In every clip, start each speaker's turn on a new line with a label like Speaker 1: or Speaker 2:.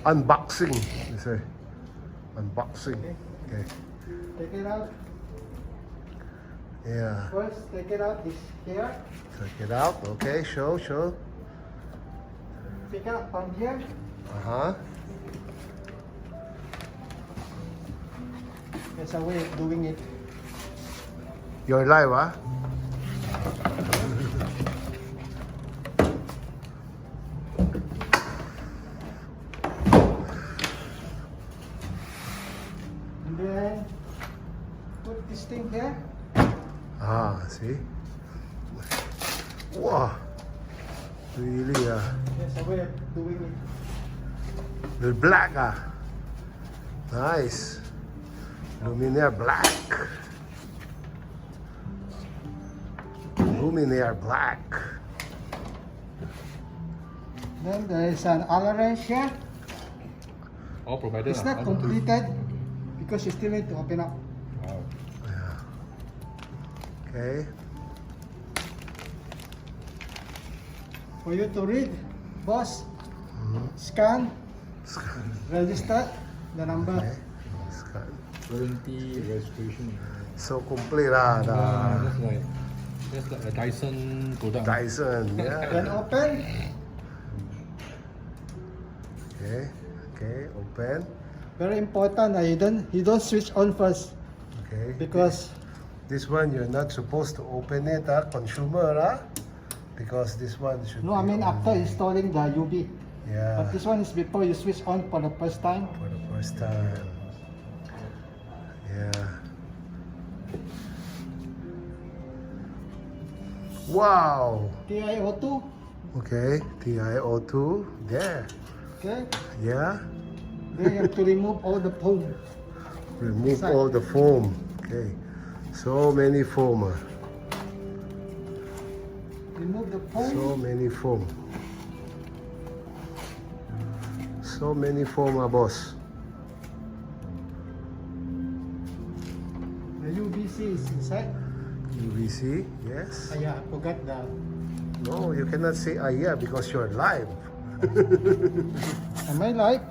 Speaker 1: Unboxing, you say. Unboxing. Okay.
Speaker 2: Take it out.
Speaker 1: Yeah.
Speaker 2: First, take it out this here.
Speaker 1: Take it out. Okay. Show.
Speaker 2: Pick up from here. There's a way of doing it.
Speaker 1: You're live, huh?
Speaker 2: And then put this thing here.
Speaker 1: See? Wow. Really,
Speaker 2: There's a way of doing it.
Speaker 1: the black, Nice. LumenAire black. LumenAire black.
Speaker 2: Then there is an allowance here.
Speaker 3: All provided.
Speaker 2: It's not completed because you still need to open up.
Speaker 3: Wow.
Speaker 1: Yeah. Okay.
Speaker 2: For you to read, boss, scan, register the number.
Speaker 1: Okay. Scan.
Speaker 3: Warranty registration.
Speaker 1: So complete,
Speaker 3: That's like a Dyson product.
Speaker 1: Dyson,
Speaker 2: Then
Speaker 1: yeah.
Speaker 2: open.
Speaker 1: Okay, open.
Speaker 2: Very important that you don't switch on first
Speaker 1: Okay.
Speaker 2: because
Speaker 1: This one you're not supposed to open it, consumer, because this one should
Speaker 2: no, I
Speaker 1: be
Speaker 2: mean
Speaker 1: on-
Speaker 2: after installing the UV.
Speaker 1: Yeah,
Speaker 2: But this one is before you switch on for the first time.
Speaker 1: for the first time. Yeah. Wow.
Speaker 2: TiO2.
Speaker 1: Okay, TiO2. There.
Speaker 2: Okay.
Speaker 1: Yeah.
Speaker 2: Then you have to remove all the foam.
Speaker 1: Remove
Speaker 2: Inside.
Speaker 1: all the foam. Okay. So many foam.
Speaker 2: Remove the foam.
Speaker 1: So many foam. So many foam, boss.
Speaker 2: The UVC is inside.
Speaker 1: UVC, yes.
Speaker 2: Yeah, I forgot the.
Speaker 1: No, you cannot say yeah because you're live.
Speaker 2: Am I live?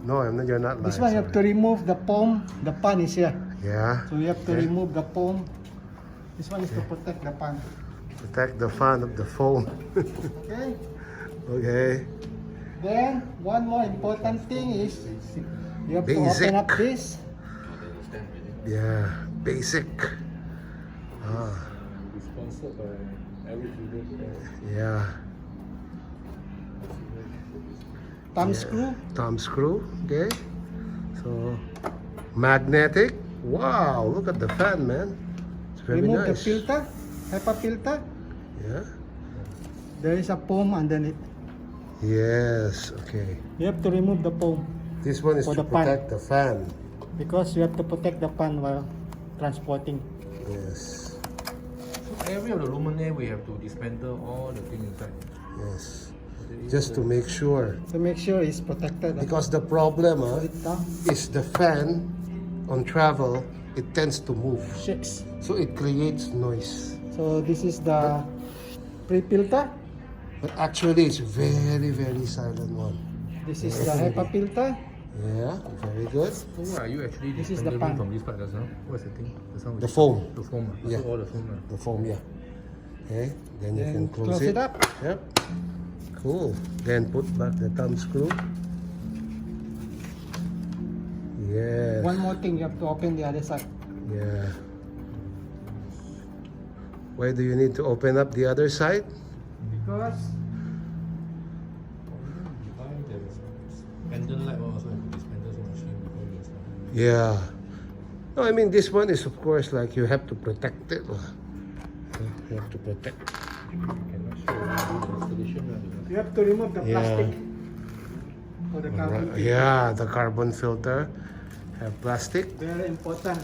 Speaker 1: No, you're not live.
Speaker 2: This one you have to
Speaker 1: sorry.
Speaker 2: remove the foam. The pan is here.
Speaker 1: Yeah.
Speaker 2: So you have to
Speaker 1: Okay.
Speaker 2: remove the foam. This one is to protect the pan.
Speaker 1: Protect the fan of the foam.
Speaker 2: Okay.
Speaker 1: Okay.
Speaker 2: Then one more important thing is you have to
Speaker 1: Basic.
Speaker 2: open up this.
Speaker 1: Yeah. Basic.
Speaker 3: Sponsored by every video.
Speaker 1: Yeah.
Speaker 2: Thumb screw.
Speaker 1: Thumb screw. Okay. So magnetic. Wow, look at the fan, man. It's very
Speaker 2: Remove the
Speaker 1: nice.
Speaker 2: filter. HEPA filter.
Speaker 1: Yeah.
Speaker 2: There is a foam underneath.
Speaker 1: Yes. Okay.
Speaker 2: You have to remove the foam
Speaker 1: This one is
Speaker 2: For
Speaker 1: to
Speaker 2: the fan.
Speaker 1: protect the fan.
Speaker 2: because you have to protect the pan while transporting.
Speaker 1: Yes.
Speaker 3: So every of the LumenAire we have to dismantle all the things inside.
Speaker 1: Yes. Just to make sure.
Speaker 2: To make sure it's protected.
Speaker 1: Because the problem
Speaker 2: Put it down.
Speaker 1: is the fan on travel, it tends to move.
Speaker 2: Shakes.
Speaker 1: So it creates noise.
Speaker 2: So this is the pre-filter.
Speaker 1: But actually, it's very, very silent one.
Speaker 2: This is the HEPA filter.
Speaker 1: Yeah, very good.
Speaker 3: So what are you actually
Speaker 2: This is the
Speaker 3: dismantling
Speaker 2: pan.
Speaker 3: from this part just now? What's the thing?
Speaker 1: The foam.
Speaker 3: The foam.
Speaker 1: Yeah.
Speaker 3: So all the foam.
Speaker 1: The foam, yeah. Okay, then you
Speaker 2: Then
Speaker 1: can close
Speaker 2: it up.
Speaker 1: Yep. Cool. Then put back the thumb screw. Yes.
Speaker 2: One more thing, you have to open the other side.
Speaker 1: Yeah. Why do you need to open up the other side?
Speaker 2: Because
Speaker 3: Pendant light also have to dismantle so machine before you install.
Speaker 1: Yeah. No, I mean this one is of course like you have to protect it. You have to protect.
Speaker 3: Cannot show the installation.
Speaker 2: you have to remove the
Speaker 1: Yeah.
Speaker 2: plastic for the carbon filter.
Speaker 1: Yeah, the carbon filter have plastic.
Speaker 2: Very important.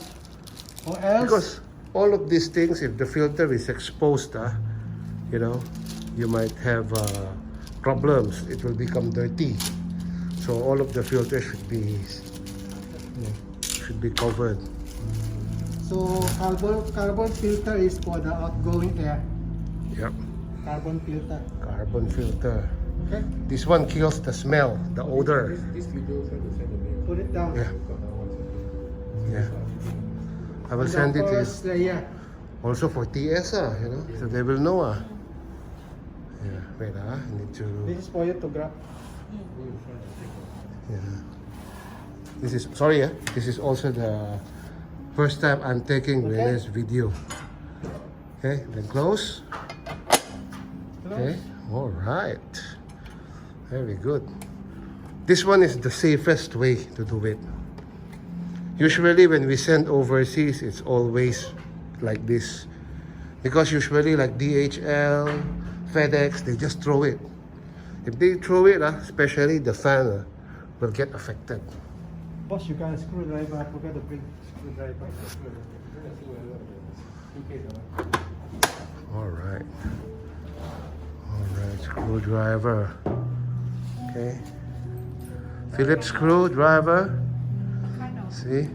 Speaker 2: Or else,
Speaker 1: Because all of these things, if the filter is exposed, you might have problems. It will become dirty. So all of the filters should be covered.
Speaker 2: so carbon filter is for the outgoing air.
Speaker 1: Yep.
Speaker 2: Carbon filter.
Speaker 1: Carbon filter.
Speaker 2: Okay.
Speaker 1: This one kills the smell, the odor.
Speaker 3: This video try to send the mail.
Speaker 2: Put it down.
Speaker 1: Yeah. Yeah. I will
Speaker 2: And
Speaker 1: send
Speaker 2: the
Speaker 1: it
Speaker 2: first layer.
Speaker 1: also for TS, you know, so they will know. Yeah, wait, I need to.
Speaker 2: This is for you to grab.
Speaker 1: Yeah. This is sorry, this is also the first time I'm taking
Speaker 2: Okay.
Speaker 1: Rene's video. Okay, then close. Okay, all right. Very good. This one is the safest way to do it. Usually when we send overseas, it's always like this. Because usually like DHL, FedEx, they just throw it. If they throw it, especially the fan will get affected.
Speaker 2: Boss, you got a screwdriver. I forgot to bring screwdriver.
Speaker 1: All right. All right, screwdriver. Okay. Phillips screwdriver. See?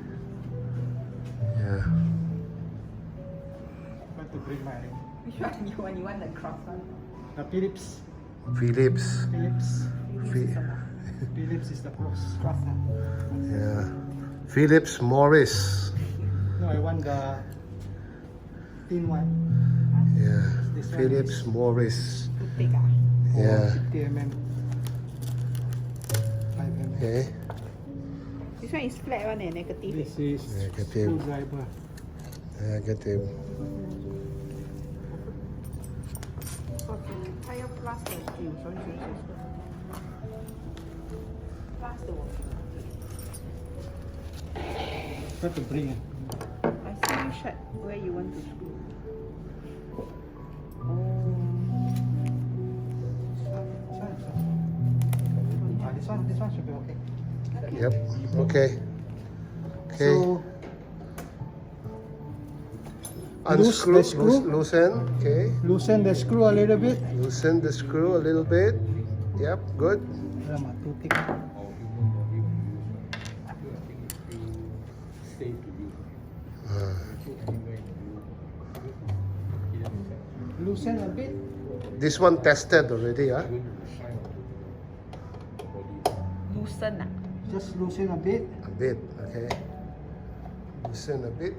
Speaker 1: Yeah.
Speaker 2: Got to bring my
Speaker 4: Which one you want? You want the cross one?
Speaker 2: Philips.
Speaker 1: Phillips.
Speaker 2: Philips.
Speaker 1: Phi-
Speaker 2: Philips is the cross.
Speaker 1: yeah. Phillips Morris.
Speaker 2: No, I want the thin one.
Speaker 1: Yeah.
Speaker 2: This one
Speaker 1: Phillips
Speaker 2: is-
Speaker 1: Morris.
Speaker 4: Too big ah.
Speaker 1: Yeah.
Speaker 2: 50 mm. 5 mm.
Speaker 1: Okay.
Speaker 4: This one is flat one and negative.
Speaker 2: This is
Speaker 1: Negative.
Speaker 2: screwdriver.
Speaker 1: Negative.
Speaker 4: 它要 plus 的有时候就是 plus 的我
Speaker 2: Got to bring it.
Speaker 4: I see you shut where you want to screw. Oh.
Speaker 2: This one should be okay.
Speaker 1: Yep. Okay. Okay.
Speaker 2: So,
Speaker 1: Unscrew.
Speaker 2: the screw.
Speaker 1: Loosen. Okay.
Speaker 2: loosen the screw a little bit.
Speaker 1: Loosen the screw a little bit. Yep. Good.
Speaker 2: Alamak, too thick. Loosen a bit.
Speaker 1: This one tested already, huh?
Speaker 4: Loosen ah.
Speaker 2: Just loosen a bit.
Speaker 1: A bit. Okay. Loosen a bit.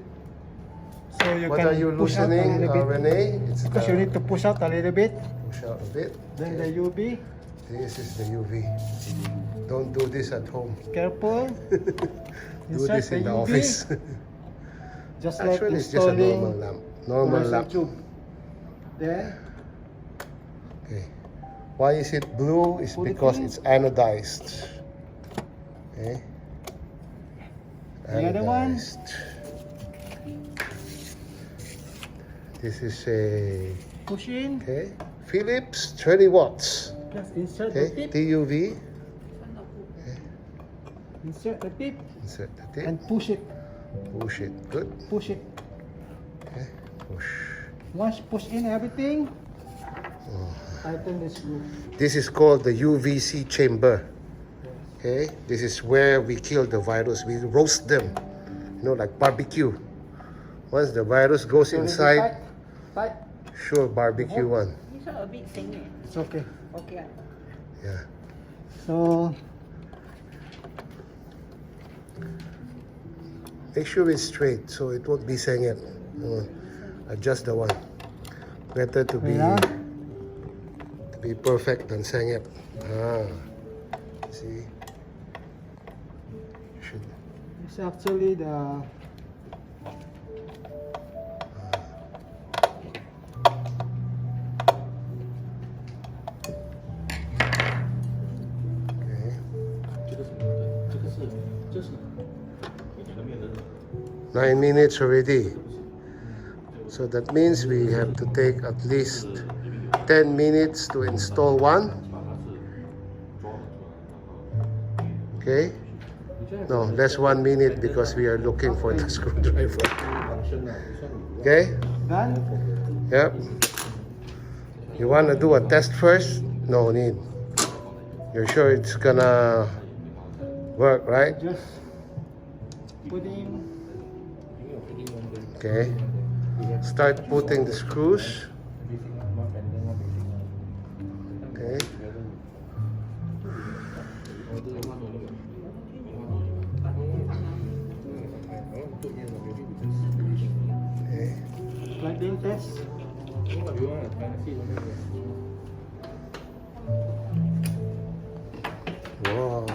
Speaker 2: So you
Speaker 1: What
Speaker 2: can
Speaker 1: are you
Speaker 2: push out a
Speaker 1: loosening,
Speaker 2: little bit.
Speaker 1: Renee? It's
Speaker 2: Because you need to push out a little bit.
Speaker 1: push out a bit.
Speaker 2: Then the UV.
Speaker 1: This is the UV. Don't do this at home.
Speaker 2: Careful.
Speaker 1: Do
Speaker 2: Insert
Speaker 1: this in the
Speaker 2: UV.
Speaker 1: office.
Speaker 2: Just like
Speaker 1: Actually, it's just a
Speaker 2: installing
Speaker 1: normal lamp. Normal
Speaker 2: fluorescent
Speaker 1: lamp.
Speaker 2: tube. Then
Speaker 1: Okay. Why is it blue? It's
Speaker 2: Put it
Speaker 1: because
Speaker 2: in.
Speaker 1: it's anodized. Okay.
Speaker 2: The other one.
Speaker 1: Anodized. This is a
Speaker 2: push in.
Speaker 1: okay. Philips 20 watts.
Speaker 2: Just insert
Speaker 1: Okay.
Speaker 2: the tip.
Speaker 1: TUV.
Speaker 2: Insert the tip
Speaker 1: Insert the tip.
Speaker 2: and push it.
Speaker 1: Push it. Good.
Speaker 2: Push it.
Speaker 1: Okay. Push.
Speaker 2: Once you push in everything, tighten the screw.
Speaker 1: This is called the UVC chamber. Okay, this is where we kill the virus. We roast them, you know, like barbecue. Once the virus goes
Speaker 2: So little
Speaker 1: inside,
Speaker 2: tight.
Speaker 1: sure barbecue one.
Speaker 4: This one a bit sengit.
Speaker 2: It's okay.
Speaker 4: Okay ah.
Speaker 1: Yeah.
Speaker 2: So
Speaker 1: Make sure it's straight so it won't be sengit. Adjust the one. Better to
Speaker 2: yeah.
Speaker 1: be perfect than sengit. See. Should
Speaker 2: It's actually the
Speaker 1: okay.
Speaker 3: 这是你的面的
Speaker 1: 9 minutes already. So that means we have to take at least 10 minutes to install one. Okay? No, less 1 minute because we are looking for the screwdriver. Okay?
Speaker 2: done.
Speaker 1: Yep. You want to do a test first? No need. You're sure it's gonna work, right?
Speaker 2: Just put in.
Speaker 1: Okay. Start putting the screws. Okay. Okay.
Speaker 2: Plug in test.
Speaker 1: Wow.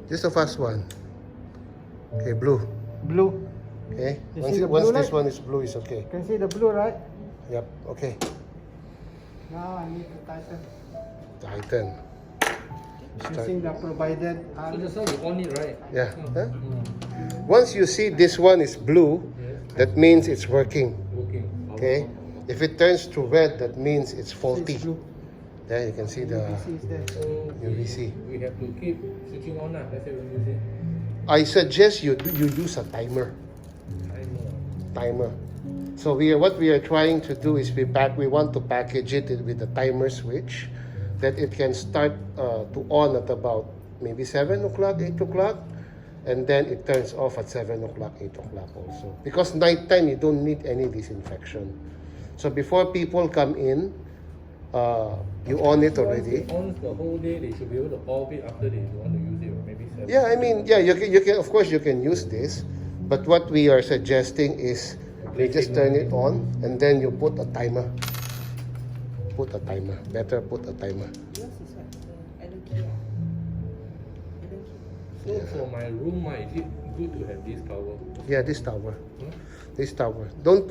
Speaker 1: Just the first one. Okay, blue.
Speaker 2: Blue.
Speaker 1: Okay.
Speaker 2: You
Speaker 1: Once,
Speaker 2: see the
Speaker 1: once
Speaker 2: blue
Speaker 1: this
Speaker 2: light?
Speaker 1: one is blue, it's okay.
Speaker 2: You can see the blue, right?
Speaker 1: Yep. Okay.
Speaker 2: Now I need to tighten.
Speaker 1: Tighten. Start.
Speaker 2: Using the provided
Speaker 3: So just now you on it, right?
Speaker 1: Yeah. Huh? Once you see this one is blue, that means it's working.
Speaker 3: Working.
Speaker 1: Okay. If it turns to red, that means it's faulty.
Speaker 2: It's blue.
Speaker 1: There you can see the
Speaker 2: UVC is there.
Speaker 3: So
Speaker 1: UVC.
Speaker 3: we have to keep switching on. Let's say when you say
Speaker 1: I suggest you use a timer. Timer. So what we are trying to do is we want to package it with a timer switch that it can start to on at about maybe 7 o'clock, 8 o'clock, and then it turns off at 7 o'clock, 8 o'clock also. Because nighttime you don't need any disinfection. So before people come in, you on it already.
Speaker 3: Once they on the whole day, they should be able to off it after they want to use it, or maybe 7.
Speaker 1: Yeah, I mean, yeah, you can of course you can use this, but what we are suggesting is you just turn it on and then you put a timer. Put a timer. Better put a timer.
Speaker 4: Yours is what? The Allen key.
Speaker 3: So for my room, is it good to have this cover?
Speaker 1: Yeah, this tower.
Speaker 3: Hmm?
Speaker 1: This tower. Don't